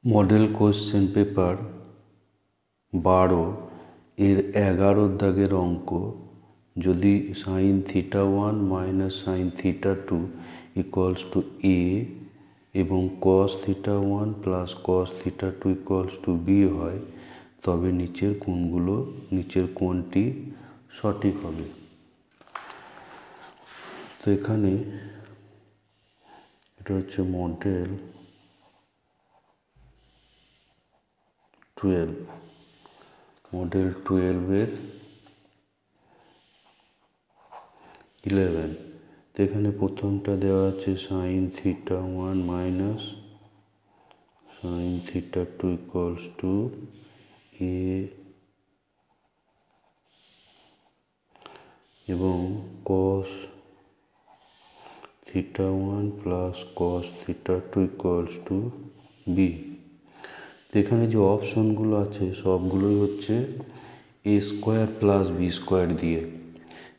Model question paper 12 এর 11 দাগের অঙ্ক। যদি sine theta 1 minus sine theta 2 equals to A এবং cos theta 1 plus cos theta 2 equals to B হয়, তবে নিচের কোণটি সঠিক হবে। তো এখানে এটা হচ্ছে মডেল 12 এর 11। তো এখানে প্রথমটা দেওয়া আছে sine theta 1 minus sine theta 2 equals to A এবং cos theta 1 plus cos theta 2 equals to B. এখানে যে অপশনগুলো আছে সবগুলোই হচ্ছে A square plus B square দিয়ে,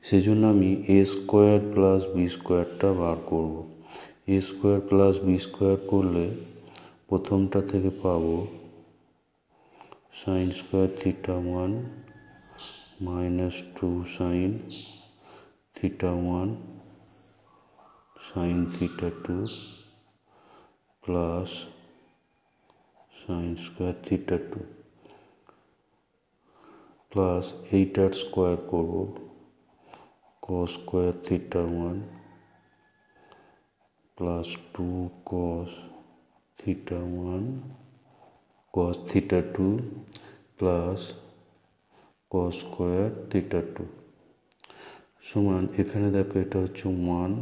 সেজন্য আমি এ স্কোয়ার প্লাস বি স্কোয়ারটা বার করব। এ স্কোয়ার প্লাস বি স্কোয়ার করলে প্রথমটা থেকে পাবো sine square theta 1 minus 2 sign theta 1 sign theta 2 plus sine square theta 2 plus এইটার স্কোয়ার করব কস স্কোয়ার থিটা 1 প্লাস 2 কস থিটা 1 কস theta 2 plus cos square theta 2 সমান, এখানে দেখো এটা হচ্ছে 1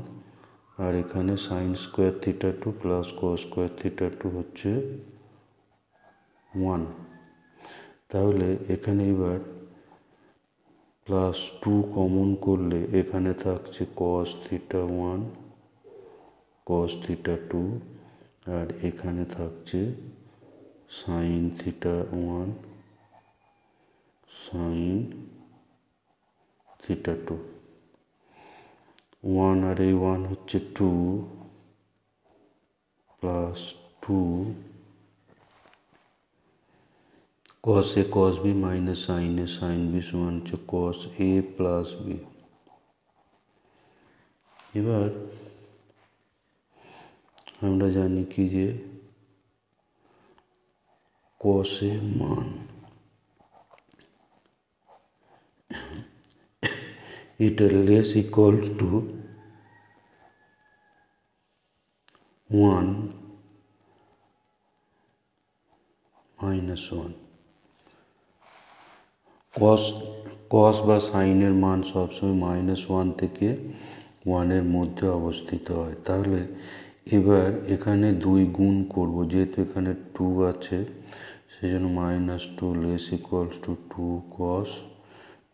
আর এখানে sine square theta 2 plus cos square theta 2 হচ্ছে 1। তাহলে এখানে এবার প্লাস 2 কমন করলে এখানে থাকছে কস থিটা 1 কস থিটা 2 আর এখানে থাকছে সাইন থিটা 1 সাইন থিটা 2। 1 আর এই 1 হচ্ছে 2 প্লাস 2 কস এ কস বি মাইনাস সাইন এ সাইন বি সমান হচ্ছে কস এ প্লাস বি। এবার আমরা জানি কি যে কসের মান এটা লেস ইকুয়ালস টু 1 মাইনাস 1। কস বা সাইনের মান সবসময় -1 থেকে 1-এর মধ্যে অবস্থিত হয়। তাহলে এবার এখানে 2 গুণ করব, যেহেতু এখানে 2 আছে সেজন্য -2 লেস ইকুয়ালস টু 2 কস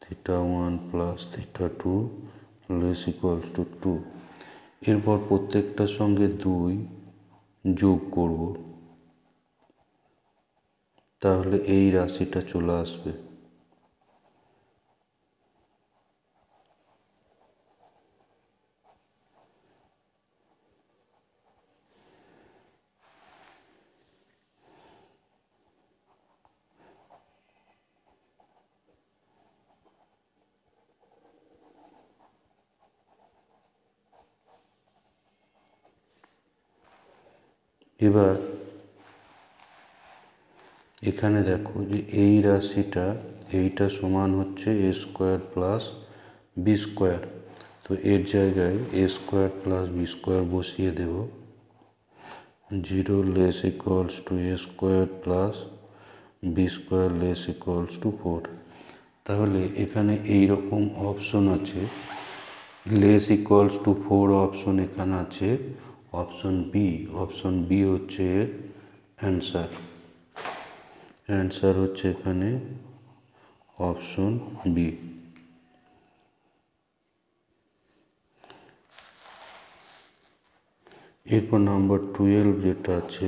theta 1 plus theta 2 less equals two 2। এরপর প্রত্যেকটার সঙ্গে 2 যোগ করব, তাহলে এই রাশিটা চলে আসবে। এবার এখানে দেখো যে এই রাশিটা এইটা সমান হচ্ছে A square plus B square. তো এর জায়গায় A square plus B square বসিয়ে দেব। 0 less equals to A square plus B square less equals to 4। তাহলে এখানে এইরকম অপশন আছে, লেস ইকুয়ালস টু 4 অপশন এখানে আছে অপশন বি হচ্ছে এর অ্যান্সার হচ্ছে এখানে অপশন বি। এরপর নাম্বার 12 যেটা আছে,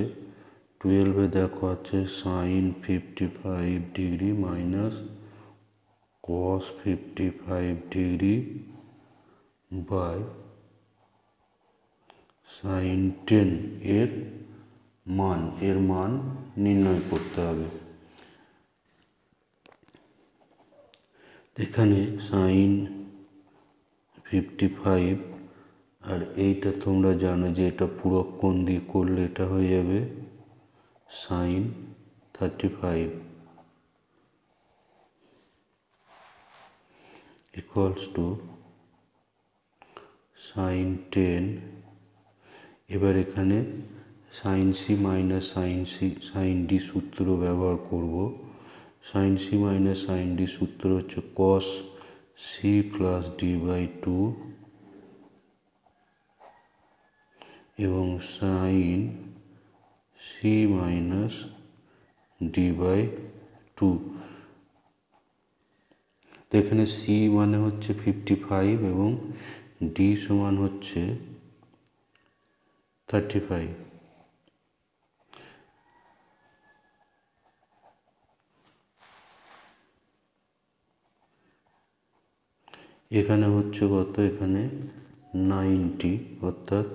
12-এ দেখো আছে sine 55 degree minus cos 55 degree by sine 10 এর মান এর মান নির্ণয় করতে হবে। এখানে সাইন 55 আর এইটা তোমরা জানো যে এটা পূরক কোণ দিয়ে করলে এটা হয়ে যাবে সাইন 35 ইকুয়ালস টু সাইন 10। এবার এখানে sine C minus sine D সূত্র ব্যবহার করব। Sine C minus sine D সূত্র হচ্ছে cos C plus D by 2 এবং sine C minus D by 2। তো এখানে সি মানে হচ্ছে 55 এবং ডি সমান হচ্ছে 35। এখানে হচ্ছে কত, এখানে 90 অর্থাৎ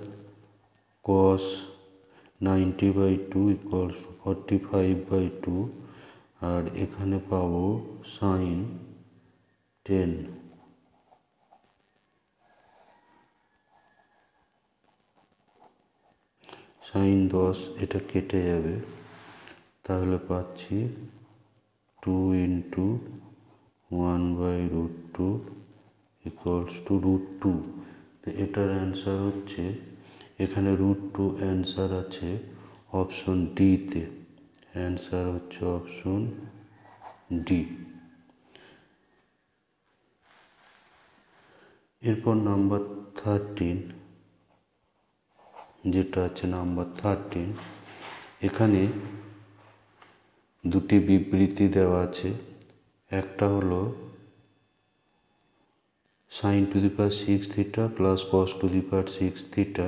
cos 90/2 ইকুয়ালস 45/2 আর এখানে পাবো সাইন 10। সাইন 10 এটা কেটে যাবে, তাহলে পাচ্ছি 2 × 1/√2 ইকুয়ালস টু √2। তো এটার অ্যান্সার হচ্ছে, এখানে √2 অ্যান্সার আছে অপশন ডিতে। অ্যান্সার হচ্ছে অপশন ডি। এরপর নাম্বার 13, যেটা আছে নাম্বার 13, এখানে দুটি বিবৃতি দেওয়া আছে। একটা হলো sin⁻6 theta plus cos⁻6 theta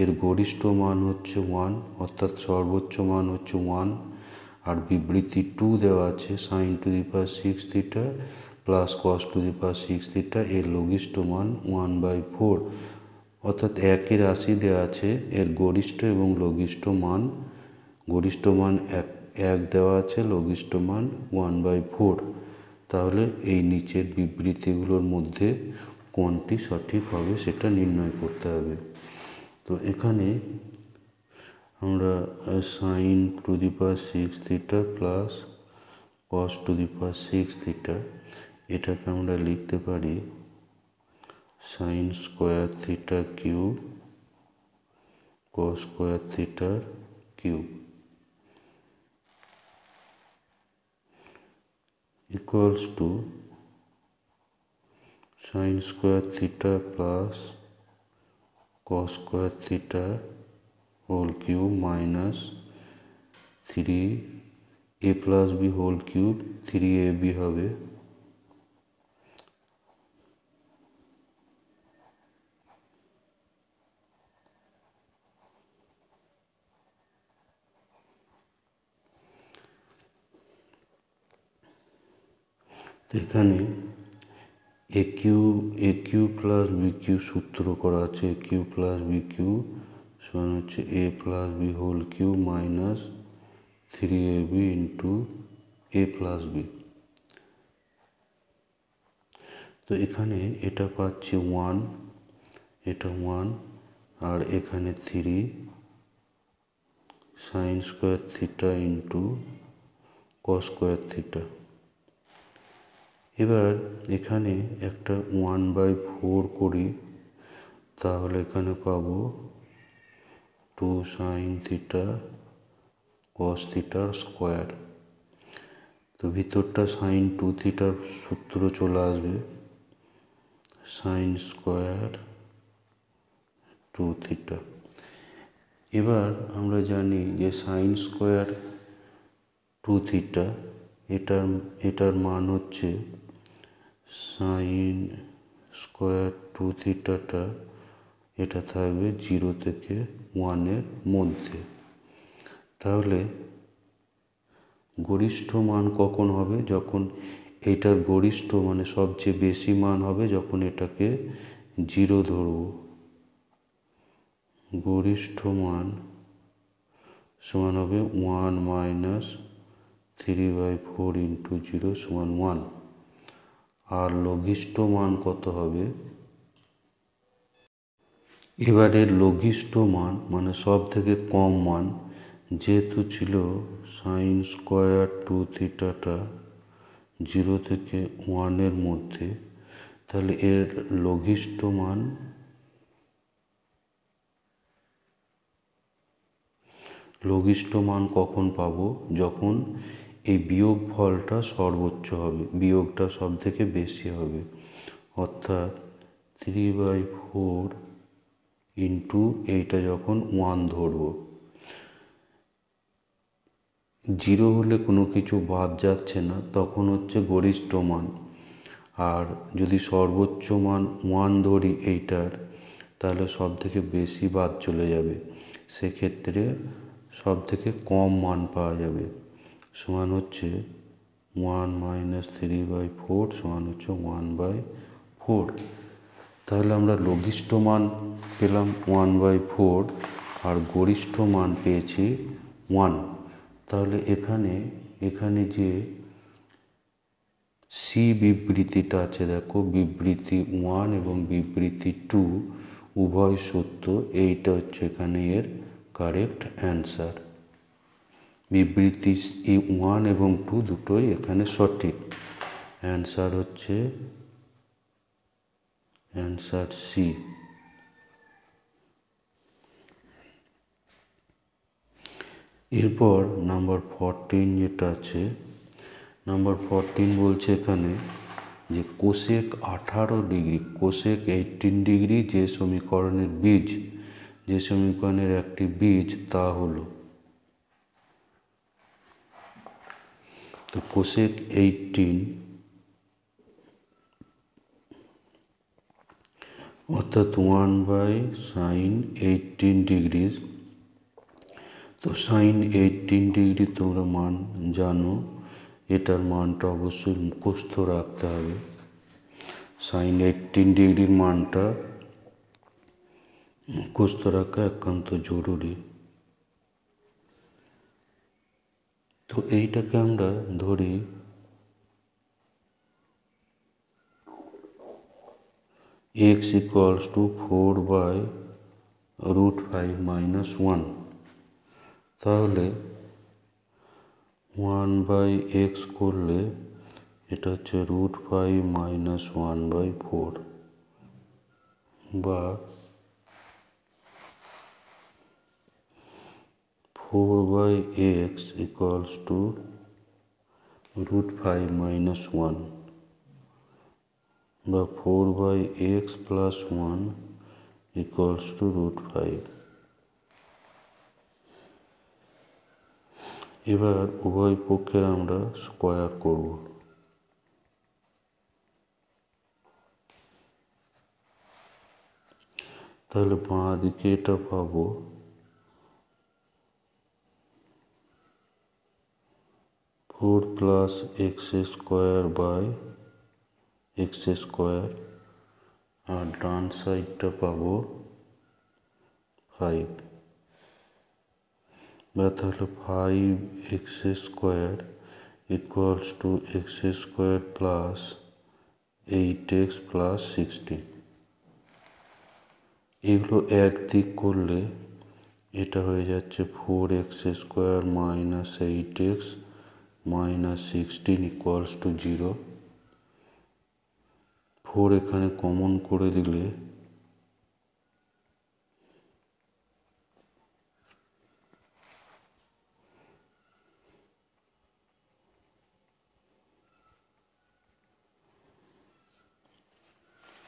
এর গরিষ্ঠ মান হচ্ছে 1, অর্থাৎ সর্বোচ্চ মান হচ্ছে 1। আর বিবৃতি 2 দেওয়া আছে sin⁻6 theta plus cos⁻6 theta এর লঘিষ্ঠ মান 1/4, অর্থাৎ একই রাশি দেওয়া আছে, এর গরিষ্ঠ এবং লঘিষ্ঠ মান। গরিষ্ঠ মান 1 দেওয়া আছে, লঘিষ্ঠ মান 1/4। তাহলে এই নিচের বিবৃতিগুলোর মধ্যে কোনটি সঠিক হবে সেটা নির্ণয় করতে হবে। তো এখানে আমরা sin⁻6 theta plus cos⁻6 theta এটাকে আমরা লিখতে পারি sin² থিটা কিউব cos² থিটার cube equals to sin² theta plus cos² theta whole cube minus 3a plus B whole cube 3ab হবে। এখানে A cube plus B cube সূত্র করা আছে। A cube plus B cube সমান হচ্ছে a plus B whole cube minus 3ab into a plus B. তো এখানে এটা পাচ্ছি 1, এটা 1 আর এখানে 3 sin² theta into cos² theta. এবার এখানে একটা 1/4 করি, তাহলে এখানে পাবো 2 sin থিটা cos থিটার স্কোয়ার। তো ভিতরটা sin 2 থিটার সূত্র চলে আসবে, sin² 2 থিটা। এবার আমরা জানি যে sin² 2 থিটা এটার মান হচ্ছে sin² 2 থিটাটা এটা থাকবে 0 থেকে 1 এর মধ্যে। তাহলে গরিষ্ঠ মান কখন হবে, যখন এটার গরিষ্ঠ মানে সবচেয়ে বেশি মান হবে যখন এটাকে 0 ধরব। গরিষ্ঠ মান সমান হবে 1 মাইনাস 3/4 ইন্টু 0 সমান 1। আর লঘিষ্ঠ মান কত হবে? এবারে লঘিষ্ঠ মান মানে সব থেকে কম মান, যেহেতু ছিল সাইন স্কোয়ার 2 থিটাটা 0 থেকে 1-এর মধ্যে, তাহলে এর লঘিষ্ঠ মান কখন পাবো? যখন এই বিয়োগ ফলটা সর্বোচ্চ হবে, বিয়োগটা সব থেকে বেশি হবে, অর্থাৎ 3/4 ইন্টু এইটা যখন 1 ধরবো। 0 হলে কোনো কিছু বাদ যাচ্ছে না, তখন হচ্ছে গরিষ্ঠ মান। আর যদি সর্বোচ্চ মান 1 ধরি এইটার, তাহলে সব থেকে বেশি বাদ চলে যাবে, সেক্ষেত্রে সব থেকে কম মান পাওয়া যাবে। সমান হচ্ছে 1 মাইনাস 3/4 সমান হচ্ছে 1/4। তাহলে আমরা লঘিষ্ঠ মান পেলাম 1/4 আর গরিষ্ঠ মান পেয়েছি 1। তাহলে এখানে যে সি বিবৃতিটা আছে, দেখো বিবৃতি 1 এবং বিবৃতি 2 উভয় সত্য, এইটা হচ্ছে এখানে এর কারেক্ট অ্যান্সার। বিবৃতি 1 এবং 2 দুটোই এখানে সঠিক। অ্যান্সার হচ্ছে অ্যান্সার সি। এরপর নাম্বার 14 যেটা আছে, নাম্বার 14 বলছে এখানে যে কোসেক 18 ডিগ্রি, কোসেক 18 ডিগ্রি যে সমীকরণের বীজ, যে সমীকরণের একটি বীজ তা হলো। তো কোসেক 18 অর্থাৎ 1/sin 18 ডিগ্রি। তো সাইন 18 ডিগ্রি তোমরা মান জানো, এটার মানটা অবশ্যই মুখস্থ রাখতে হবে। সাইন 18 ডিগ্রির মানটা মুখস্থ রাখা একান্ত জরুরি। তো এইটাকে আমরা ধরি x ইকুয়ালস টু 4/√5 মাইনাস 1। তাহলে 1/x করলে এটা হচ্ছে √5 মাইনাস 1/4, বা 4/x ইকুয়ালস টু √5 মাইনাস 1, বা 4/x প্লাস 1 ইকুয়ালস টু √5। এবার উভয় পক্ষের আমরা স্কোয়ার করব। তাহলে বাঁ দিকে এটা পাবো 4 প্লাস x² আর ডান সাইডটা পাবো 5, বা তাহলে 5x² equals to x² plus 8x plus 16। এগুলো একদিক করলে এটা হয়ে যাচ্ছে 4x² minus 8x minus 16 equals to 0। 4 এখানে কমন করে দিলে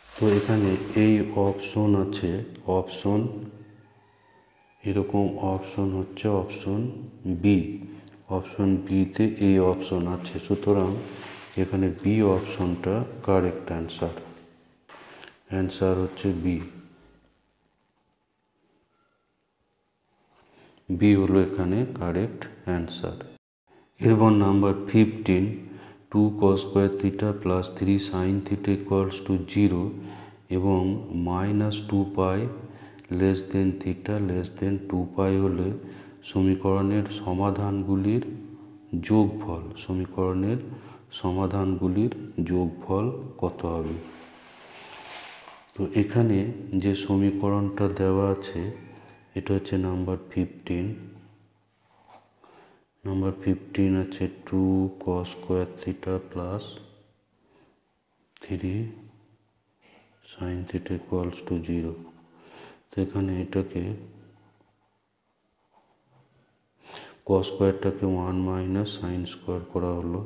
তো এখানে এই অপশন আছে, অপশন এরকম অপশন হচ্ছে অপশন বি। অপশন বিতে এই অপশন আছে, সুতরাং এখানে বি অপশনটা কারেক্ট অ্যান্সার। অ্যান্সার হচ্ছে বি। বি হলো এখানে কারেক্ট অ্যান্সার। এরপর number 15, 2 cos² theta plus 3 sin theta equals to 0 এবং -2π less than theta less than 2π হলে সমীকরণের সমাধানগুলির যোগফল কত হবে। তো এখানে যে সমীকরণটা দেওয়া আছে এটা হচ্ছে নাম্বার 15। নাম্বার 15 আছে 2 cos square theta plus 3 sin theta equals to 0। তো এখানে এটাকে cos স্কোয়ারটাকে 1 মাইনাস সাইন স্কোয়ার করা হলো,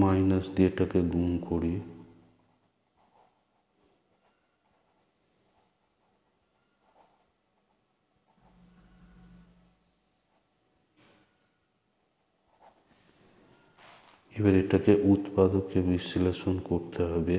মাইনাস দিয়ে এটাকে গুণ করি, এবার এটাকে উৎপাদকে বিশ্লেষণ করতে হবে।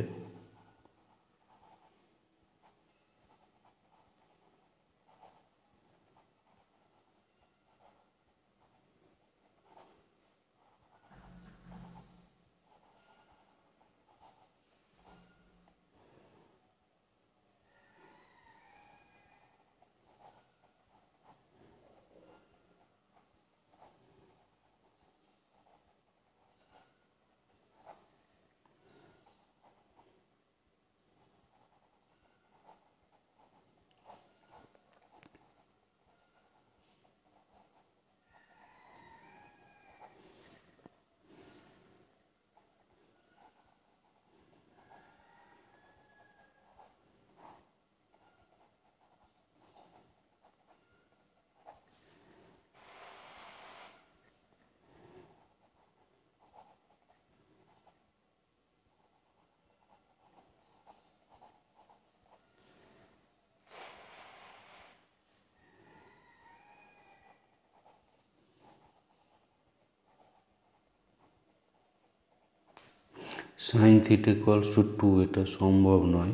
সাইন থিটা ইকুয়ালস টু 2 এটা সম্ভব নয়,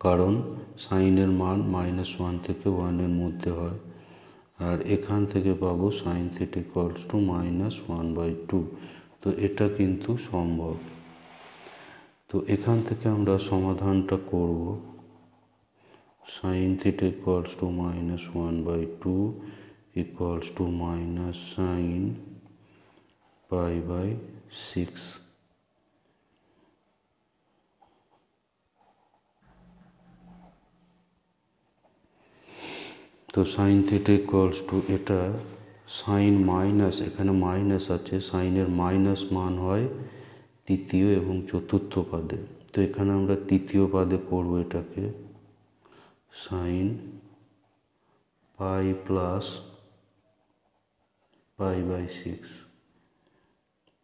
কারণ সাইনের মান -1 থেকে 1 মধ্যে হয়। আর এখান থেকে পাবো সাইন থিটা ইকুয়ালস টু -1/2। তো এটা কিন্তু সম্ভব। তো এখান থেকে আমরা সমাধানটা করব। Sine theta equals to -1/2 equals to minus sine π/6। তো সাইন থিটা ইকুয়ালস টু এটা সাইন মাইনাস, এখানে মাইনাস আছে, সাইনের মাইনাস মান হয় তৃতীয় এবং চতুর্থ পাদে। তো এখানে আমরা তৃতীয় পাদে করব এটাকে সাইন π+π/6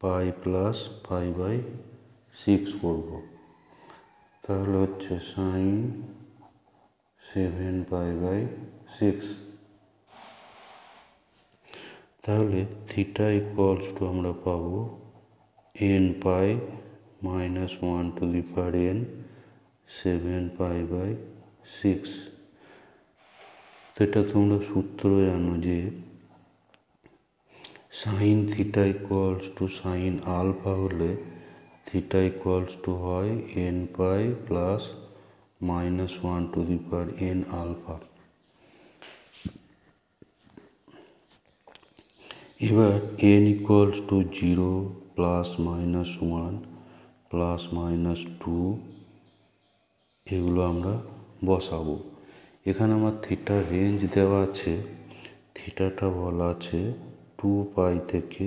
π+π/6 করব। তাহলে হচ্ছে সাইন 7π/6। তাহলে থিটা ইকুয়ালস টু আমরা পাবো nπ -1/n 7π/6। তো এটা তোমরা সূত্র জানো যে sine theta equals to sine alpha হলে থিটা ইকুয়ালস টু হয় nπ প্লাস -1/n আলফা। এবার n ইকুয়ালস টু 0 +-1 +-2 এগুলো আমরা বসাবো। এখানে আমার থিটার রেঞ্জ দেওয়া আছে, থিটাটা বলা আছে 2π থেকে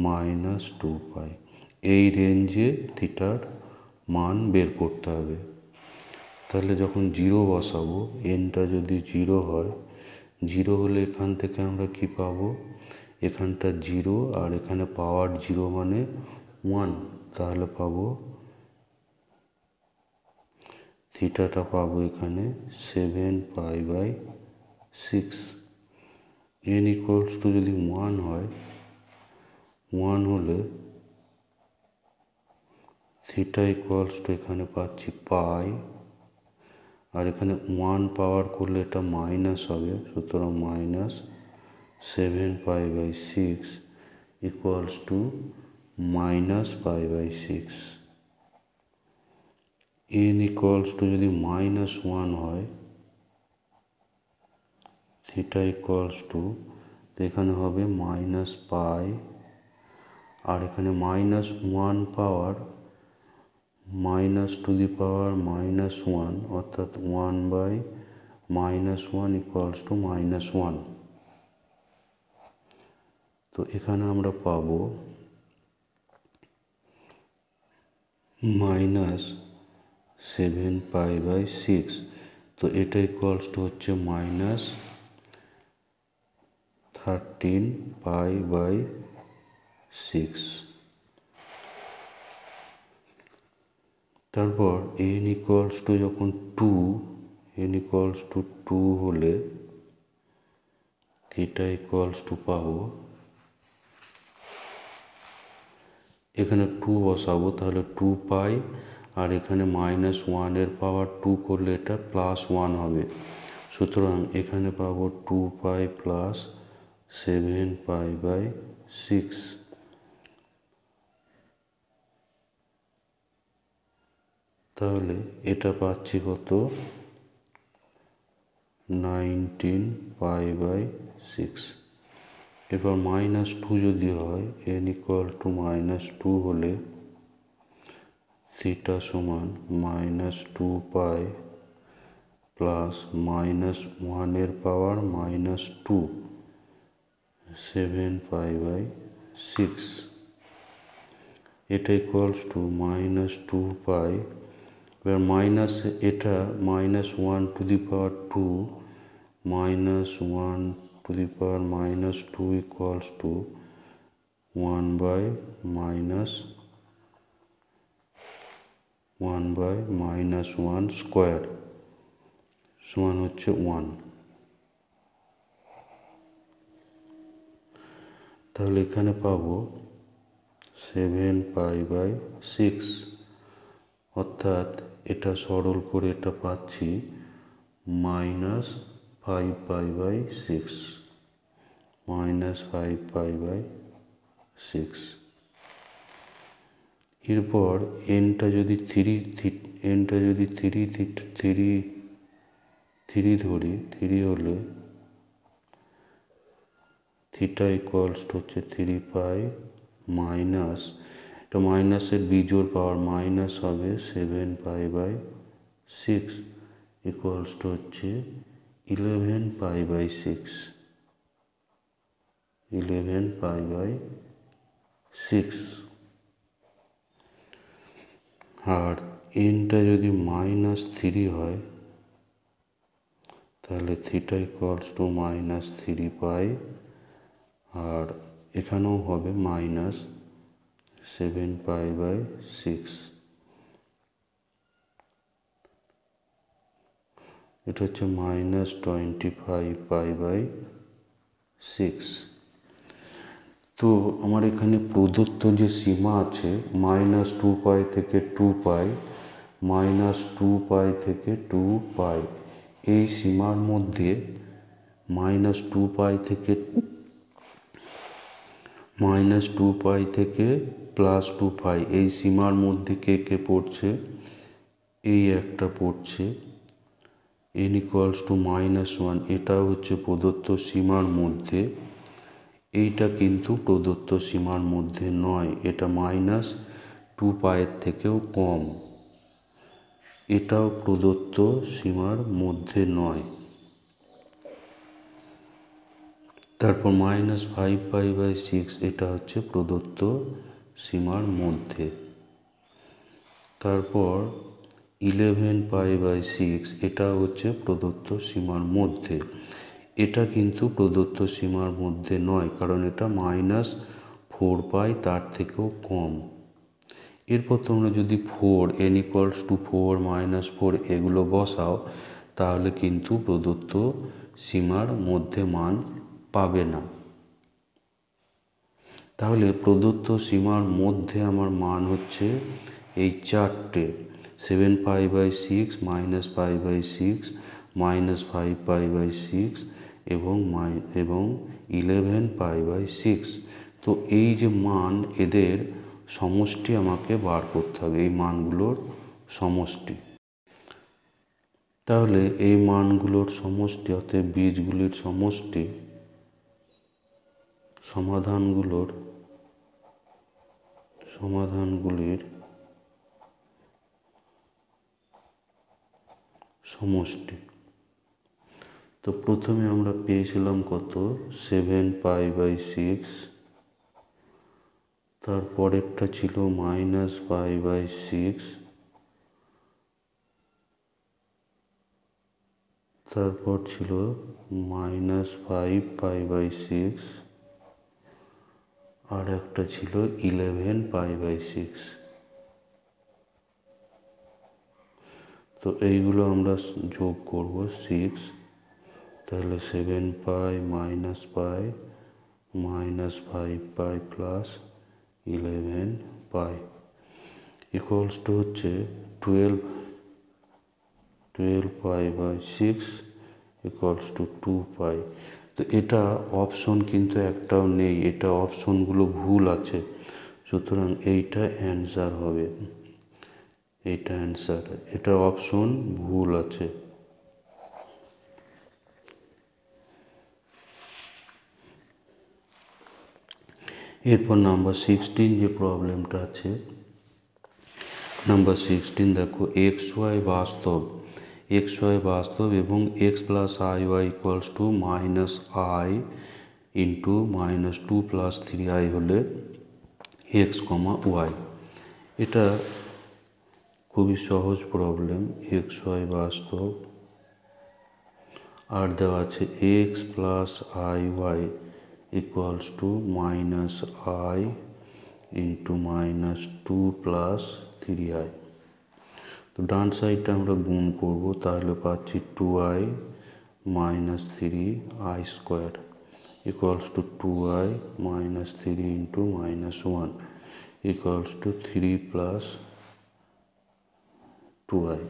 -2π। এই রেঞ্জে থিটার মান বের করতে হবে। তাহলে যখন 0 বসাবো, nটা যদি 0 হয়, 0 হলে এখান থেকে আমরা কি পাবো, এখানটা 0 আর এখানে পাওয়ার 0 মানে 1। তাহলে পাবো থিটাটা পাবো এখানে 7π/6। n ইকুয়ালস টু যদি 1 হয়, 1 হলে থিটা ইকুয়ালস টু এখানে পাচ্ছি পাই, আর এখানে 1 পাওয়ার করলে এটা মাইনাস হবে, সুতরাং -7π/6 equals to -π/6। n equals to যদি -1 হয়, থিটা ইকুয়ালস টু, এখানে হবে -π, আর এখানে -1 পাওয়ার -1 অর্থাৎ 1/-1 ইকুয়ালস টু -1। তো এখানে আমরা পাবো -7π/6। তো এটা ইকুয়ালস টু হচ্ছে -13π/6। তারপর n ইকুয়ালস টু যখন 2 হলে থিটা ইকুয়ালস টু পাবো, এখানে 2 বসাবো, তাহলে 2π, আর এখানে -1 পাওয়ার 2 করলে এটা +1 হবে, সুতরাং এখানে পাবো 2π + 7π/6। তাহলে এটা পাচ্ছি কত, 19π/6। এবার -2 যদি হয়, n ইকুয়াল টু -2 হলে থিটা সমান -2π প্লাস -1 পাওয়ার -2, 7π/6। এটা ইকুয়ালস টু -2π, এবার মাইনাস এটা -1^2 -1^-2 ইকুয়ালস টু 1/-1 স্কোয়ার সমান হচ্ছে 1। তাহলে এখানে পাবো 7π/6, অর্থাৎ এটা সরল করে এটা পাচ্ছি -5π/6, -5π/6। এরপর nটা যদি 3 ধরি, 3 হলে থিটা ইকুয়ালস টু হচ্ছে 3π মাইনাস, এটা মাইনাসের বিজোড় পাওয়ার মাইনাস হবে 7π/6 ইকুয়ালস টু হচ্ছে 11π/6, 11π/6। আর nটা যদি -3 হয়, তাহলে থিটা ইকুয়ালস টু -3π, আর এখানেও হবে -7π/6। এটা হচ্ছে -25π/6। তো আমার এখানে প্রদত্ত যে সীমা আছে -2π থেকে 2π, -2π থেকে 2π, এই সীমার মধ্যে -2π থেকে +2π এই সীমার মধ্যে কে পড়ছে, এই একটা পড়ছে n ইকুয়ালস টু -1, এটা হচ্ছে প্রদত্ত সীমার মধ্যে। এইটা কিন্তু প্রদত্ত সীমার মধ্যে নয়, এটা -2π এর থেকেও কম, এটাও প্রদত্ত সীমার মধ্যে নয়। তারপর -5π/6 এটা হচ্ছে প্রদত্ত সীমার মধ্যে। তারপর 11π/6 এটা হচ্ছে প্রদত্ত সীমার মধ্যে, এটা কিন্তু প্রদত্ত সীমার মধ্যে নয়, কারণ এটা -4π তার থেকেও কম। এরপর তোমরা যদি 4 n ইকুয়ালস টু 4 -4 এগুলো বসাও, তাহলে কিন্তু প্রদত্ত সীমার মধ্যে মান পাবে না। তাহলে প্রদত্ত সীমার মধ্যে আমার মান হচ্ছে এই চারটে, 7π/6 -π/6 -5π/6 এবং 11π/6। তো এই যে মান, এদের সমষ্টি আমাকে বার করতে হবে, এই মানগুলোর সমষ্টি। তাহলে এই মানগুলোর সমষ্টি অর্থাৎ বীজগুলির সমষ্টি, সমাধানগুলির সমষ্টি। তো প্রথমে আমরা পেয়েছিলাম কত, 7π/6, তারপরেরটা ছিল -π/6, তারপর ছিল -5π/6, আর একটা ছিল 11π/6। তো এইগুলো আমরা যোগ করব 6, তাহলে 7π -π -5π প্লাস 11π ইকুয়ালস টু হচ্ছে 12π/6 ইকুয়ালস টু 2π। তো এটা অপশন কিন্তু একটাও নেই, এটা অপশনগুলো ভুল আছে, সুতরাং এইটা অ্যান্সার হবে, এইটা অ্যান্সার, এটা অপশন ভুল আছে। এরপর নাম্বার 16 যে প্রবলেমটা আছে, নাম্বার 16 দেখো, xy বাস্তব এবং x plus iy equals to -i into -2 plus 3i হলে x, y। এটা খুবই সহজ প্রবলেম। xy বাস্তব আর দেওয়া আছে x plus iy equals to -i into -2 plus 3i। তো ডান সাইডটা আমরা গুণ করব, তাহলে পাচ্ছি 2i - 3i square equals to 2i - 3 into -1 equals two 3 plus 2i,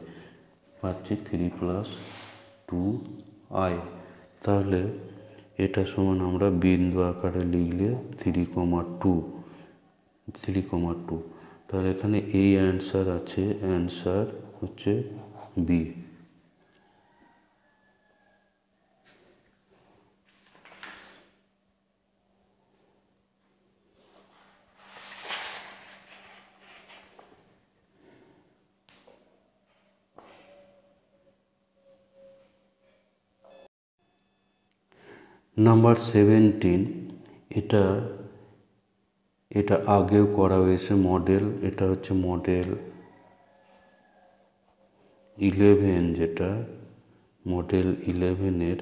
পাচ্ছি 3 প্লাস 2i। তাহলে এটা সমান আমরা বিন্দু আকারে লিখলে 3,2, তাহলে এখানে এই অ্যান্সার আছে, অ্যান্সার হচ্ছে বি। নাম্বার 17, এটা আগেও করা হয়েছে মডেল, এটা হচ্ছে মডেল 11, যেটা মডেল 11-এর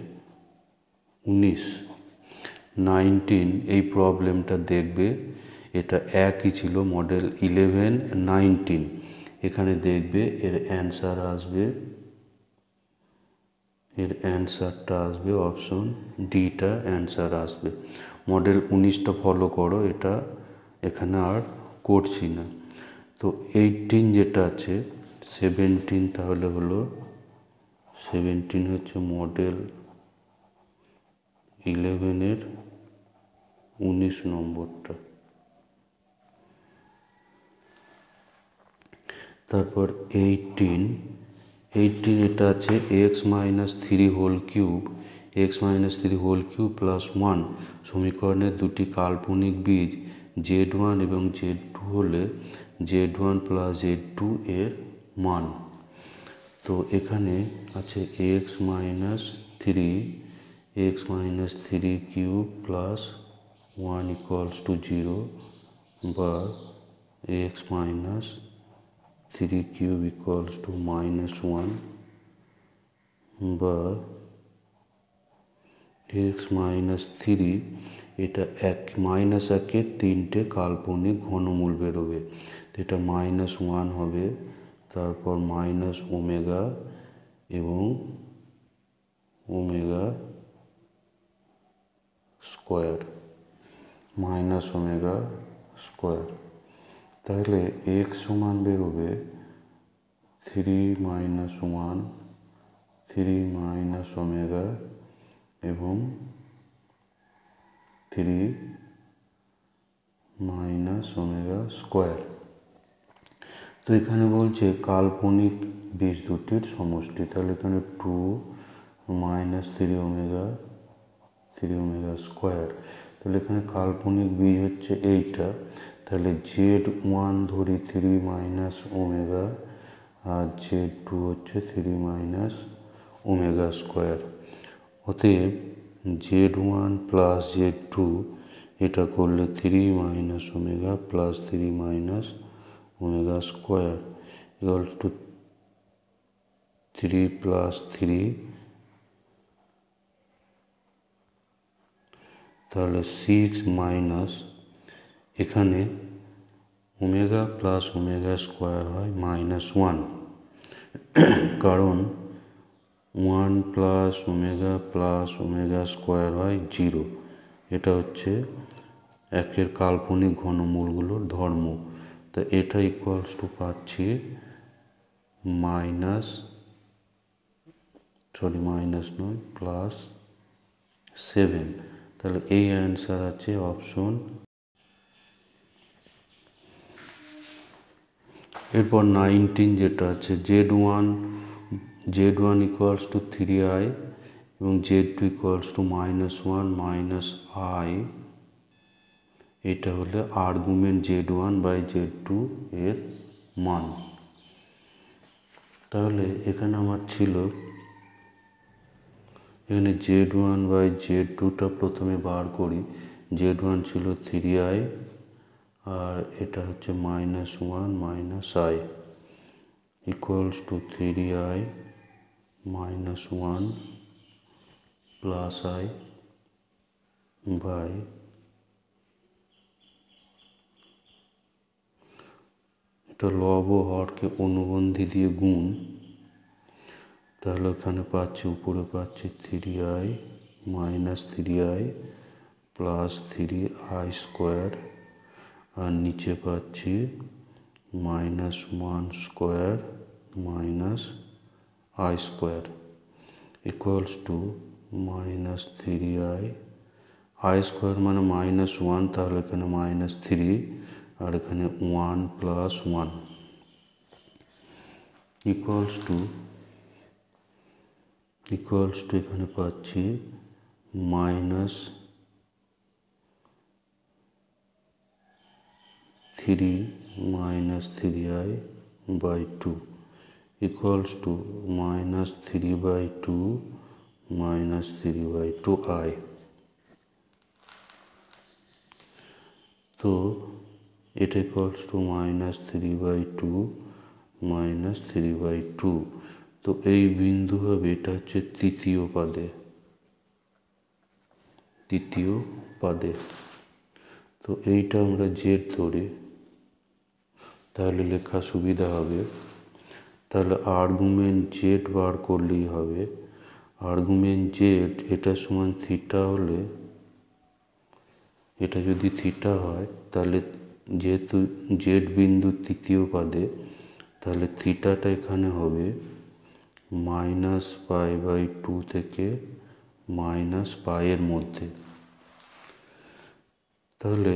19 এই প্রবলেমটা দেখবে, এটা একই ছিল মডেল 11, 19। এখানে দেখবে এর অ্যান্সারটা আসবে অপশন ডিটা অ্যান্সার আসবে। মডেল 19টা ফলো করো, এটা এখানে আর করছি না। তো 18 যেটা আছে, 17 তাহলে হলো 17 হচ্ছে মডেল 11-এর 19 নম্বরটা। তারপর 18 এটা আছে x - 3 হোল কিউব প্লাস 1 সমীকরণের দুটি কাল্পনিক বীজ z1 এবং z2 হলে z1 প্লাস z2 এর মান। তো এখানে আছে x - 3 cube plus 1 equals to 0, বা x - 3 কিউব ইকুয়ালস টু -1, বা x - 3, এটা -1-এর 3টে কাল্পনিক ঘনমূল বেরোবে, এটা -1 হবে, তারপর ওমেগা এবং ওমেগা স্কোয়ার, ওমেগা স্কোয়ার। তাহলে x সমান বেরোবে 3 মাইনাস 1 3 মাইনাস ওমেগা এবং 3 মাইনাস ওমেগা স্কোয়ার। তো এখানে বলছে কাল্পনিক বীজ দুটির সমষ্টি, তাহলে এখানে 2 মাইনাস 3 ওমেগা স্কোয়ার। তাহলে এখানে কাল্পনিক বীজ হচ্ছে এইটা, তাহলে Z1 ধরি 3 মাইনাস ওমেগা আর Z2 হচ্ছে 3 মাইনাস ওমেগা স্কোয়ার। অতএব Z1 প্লাস Z2 এটা করলে 3 minus omega plus 3 minus omega square equals to 3 plus 3, তাহলে 6 মাইনাস, এখানে ওমেগা প্লাস ওমেগা স্কোয়ার হয় -1, কারণ 1 প্লাস ওমেগা স্কোয়ার হয় 0। এটা হচ্ছে একের কাল্পনিক ঘনমূলগুলোর ধর্ম। তা এটা ইকুয়ালস টু পাচ্ছি +7। তাহলে এই অ্যান্সার আছে অপশন। এরপর 19 যেটা আছে Z1 ইকুয়ালস টু 3i এবং Z2 equals to -1 minus i, এটা হলে আর্গুমেন্ট Z1 বাই Z2 এর মান। তাহলে এখানে আমার ছিল, এখানে Z1 বাই Z2টা প্রথমে বার করি। Z1 ছিল 3i আর এটা হচ্ছে -1 minus i equals to 3i minus 1 plus i by এটা লব ও হরকে অনুবন্ধী দিয়ে গুণ, তাহলে এখানে পাচ্ছি, উপরে পাচ্ছি 3i minus 3i plus 3i square, আর নিচে পাচ্ছি -1 square minus i square equals to -3i, i square মানে -1, তাহলে এখানে -3 আর এখানে 1 প্লাস 1 ইকুয়ালস টু এখানে পাচ্ছি -3 minus 3i by 2 equals to -3/2 minus 3/2i। তো এটা ইকুয়ালস টু -3/2 মাইনাস 3/2। তো এই বিন্দু হবে, এটা হচ্ছে তৃতীয় পাদে। তো এইটা আমরা জেড ধরি, তাহলে লেখা সুবিধা হবে। তাহলে আর্গুমেন্ট জেড বার করলেই হবে। আর্গুমেন্ট জেড এটা সমান থিটা হলে, এটা যদি থিটা হয় তাহলে যেহেতু জেড বিন্দু তৃতীয় পাদে, তাহলে থিটাটা এখানে হবে -π/2 থেকে -π এর মধ্যে। তাহলে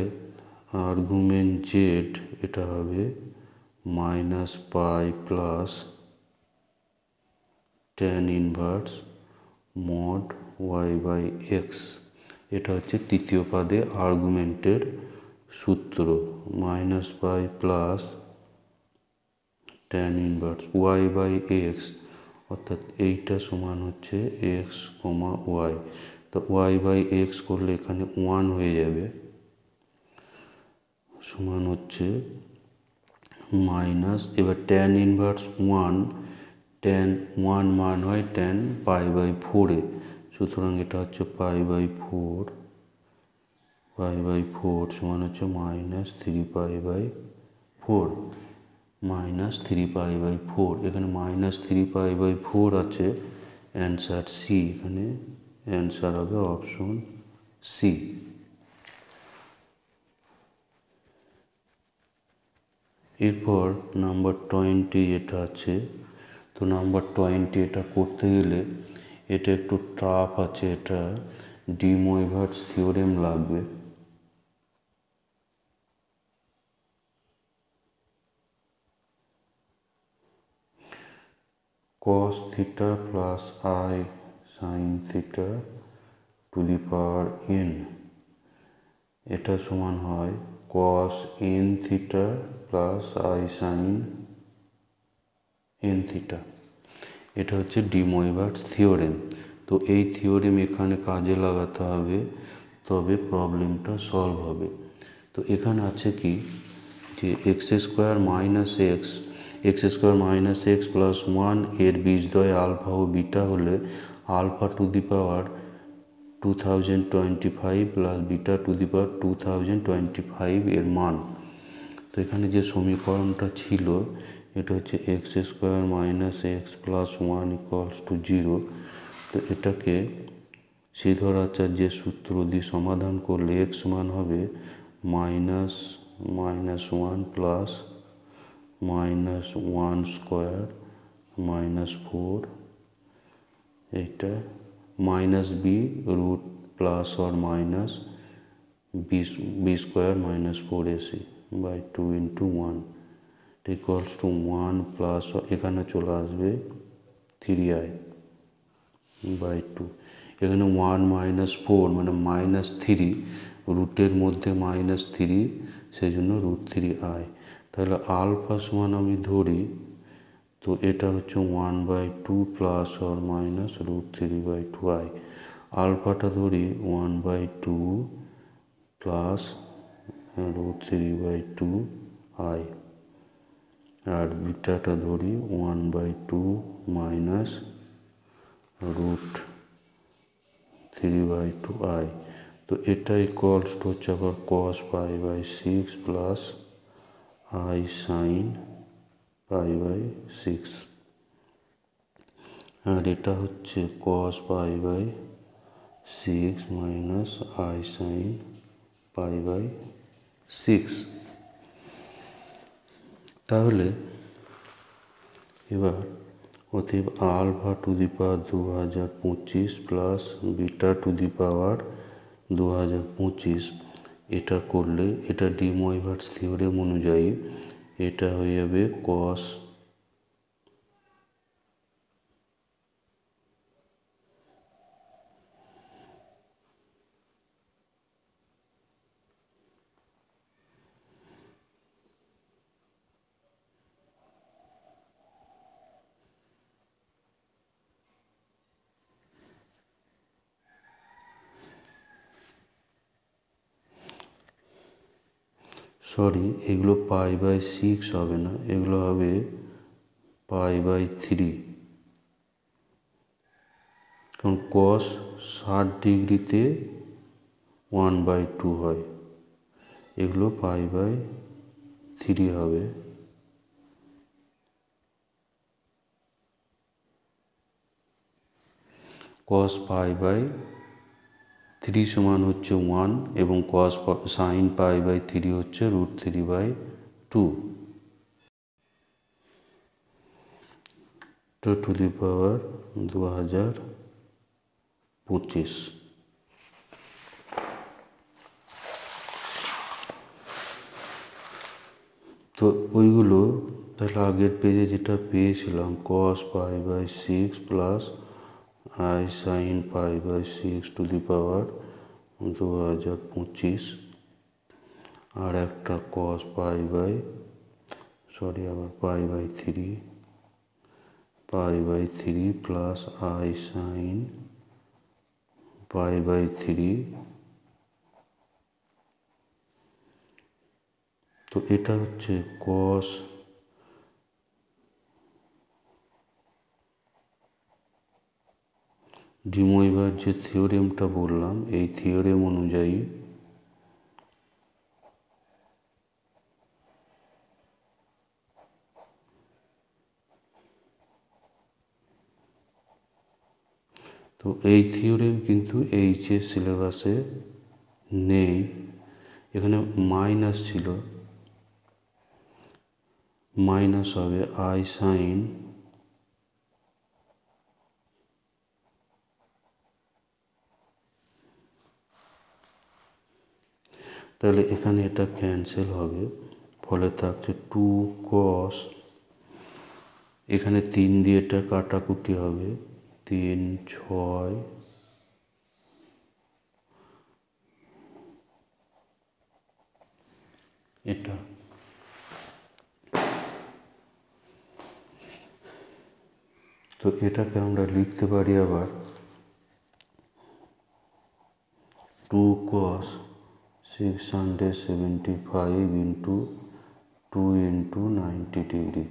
আর্গুমেন্ট জেড এটা হবে -π plus tan inverse mod y/x। এটা হচ্ছে তৃতীয় পাদে আর্গুমেন্টের সূত্র, -π প্লাস tan ইনভার্স y/x, অর্থাৎ এইটা সমান হচ্ছে x, y। তো y/x করলে এখানে 1 হয়ে যাবে, সমান হচ্ছে মাইনাস, এবার tan ইনভার্স 1, tan 1 মান হয় tan π/4 এ, সুতরাং এটা হচ্ছে π/4 সমান হচ্ছে -3π/4 এখানে -3π/4 আছে। অ্যান্সার সি, এখানে অ্যান্সার হবে অপশন সি। এরপর নাম্বার 20 এটা আছে। তো নাম্বার 20 এটা করতে গেলে এটা একটু টাফ আছে, এটা ডি ময়ভার্টস থিওরেম লাগবে। cos theta plus i sine theta two the power n, এটা সমান হয় cos n theta plus i sine n theta. এটা হচ্ছে ডি ময়ভার্টস থিওরেম। তো এই থিওরেম এখানে কাজে লাগাতে হবে, তবে প্রবলেমটা সলভ হবে। তো এখানে আছে কি যে x square minus x plus 1 এর বীজদ্বয় আলফা ও বিটা হলে alpha to the power 2025 plus beta to the power 2025 এর মান। তো এখানে যে সমীকরণটা ছিল এটা হচ্ছে x square minus x plus 1 equals to 0। তো এটাকে শ্রীধরাচার্যের সূত্র দিয়ে সমাধান করলে এক্স মান হবে -1 প্লাস -1 স্কোয়ার -4, এটা minus B root plus or minus B square -4 AC by 2 into 1 equals to 1 plus এখানে চলে আসবে 3i বাই 2। এখানে 1 -4 মানে -3, রুটের মধ্যে -3, সেই জন্য √3i। তাহলে আলফা সমান আমি ধরি, তো এটা হচ্ছে 1/2 প্লাস অর মাইনাস √3/2i। আলফাটা ধরি 1/2 প্লাস √3/2i, আর বিটাটা ধরি 1/2 মাইনাস √3/2i। তো এটা ইকুয়ালস টু হচ্ছে আবার cos π/6 প্লাস i সাইন π/6, আর এটা হচ্ছে cos π/6 মাইনাস i সাইন π/6। তাহলে এবার অতএব alpha to the power 2025 plus beta to the power 2025, এটা করলে এটা ডি ময়ভার্টস থিওরেম অনুযায়ী এটা হয়ে যাবে cos এগুলো π/6 হবে না, এগুলো হবে π/3, কারণ cos 60 ডিগ্রিতে 1/2 হয়, এগুলো π/3 হবে। cos π/3 সমান হচ্ছে 1 এবং cos sin π/3 হচ্ছে √3/2 টু দি পাওয়ার 2025। তো ওইগুলো তাহলে আগের পেজে যেটা পেয়েছিলাম cos π/6 plus i sine π/6 to the power 2025, আর একটা cos π/3 প্লাস i সাইন π/3। তো এটা হচ্ছে cos ডি ময়ভার্ট যে থিওরেমটা বললাম, এই থিওরেম অনুযায়ী তো এই থিওরেম কিন্তু এইচএস সিলেবাসে নেই, এখানে মাইনাস ছিল, মাইনাস হবে আই সাইন তাহলে এখানে এটা ক্যান্সেল হবে, ফলে থাকছে 2 cos, এখানে 3 দিয়ে এটা কাটাকুটি হবে, 3 6 এটা, তো এটাকে আমরা লিখতে পারি আবার 2 cos 675 into 2 into 90 degree.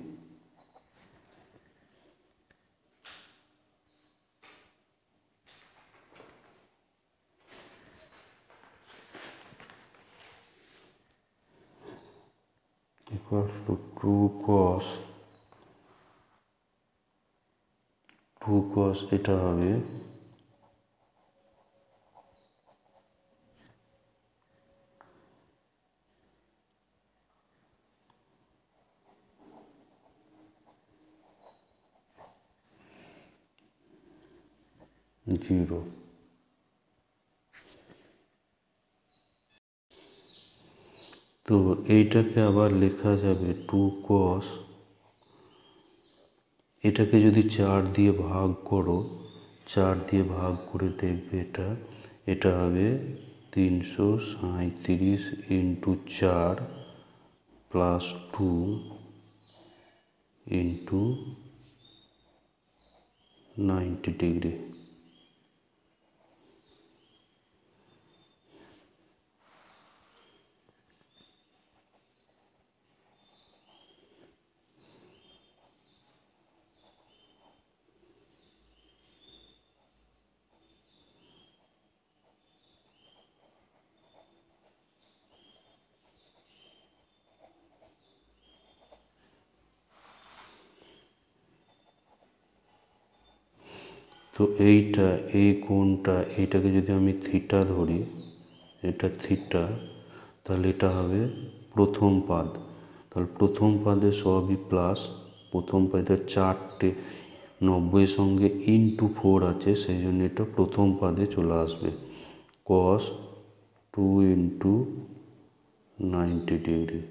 equals to 2 cos এটা হবে 0। তো এইটাকে আবার লেখা যাবে 2 cos, এটাকে যদি 4 দিয়ে ভাগ করো, 4 দিয়ে ভাগ করে দেখবে এটা হবে 337 ইন্টু 4 প্লাস 2 ইন্টু 90 ডিগ্রি। তো এই কোণটা, এইটাকে যদি আমি থিটা ধরি, এটা থিটা, তাহলে এটা হবে প্রথম পাদ। তাহলে প্রথম পাদে সবই প্লাস, প্রথম পাদে 4টে 90 সঙ্গে ইন্টু 4 আছে, সেই জন্য এটা প্রথম পাদে চলে আসবে cos 2 ইন্টু 90 ডিগ্রি।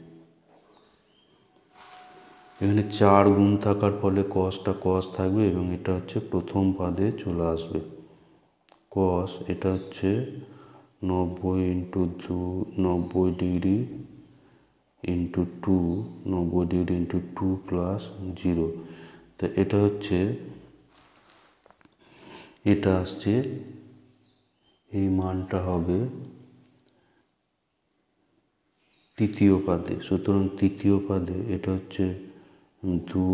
এখানে 4 গুণ থাকার ফলে কসটা কস থাকবে এবং এটা হচ্ছে প্রথম পাদে চলে আসবে কস, এটা হচ্ছে 90 into 90 degree into 2, 90 degree into 2 plus 0। তো এটা হচ্ছে, এটা আসছে, এই মানটা হবে তৃতীয় পাদে। সুতরাং তৃতীয় পাদে এটা হচ্ছে 2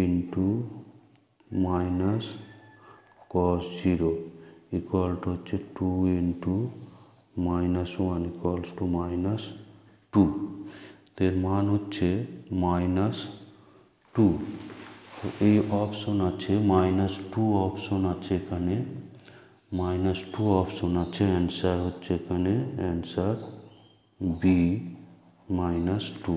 into minus cos 0 equal to হচ্ছে 2 into minus 1 equals to minus 2। তো এর মান হচ্ছে -2। তো এই অপশন আছে -2 অপশন আছে এখানে, -2 অপশন আছে। অ্যান্সার হচ্ছে এখানে অ্যান্সার বি -2।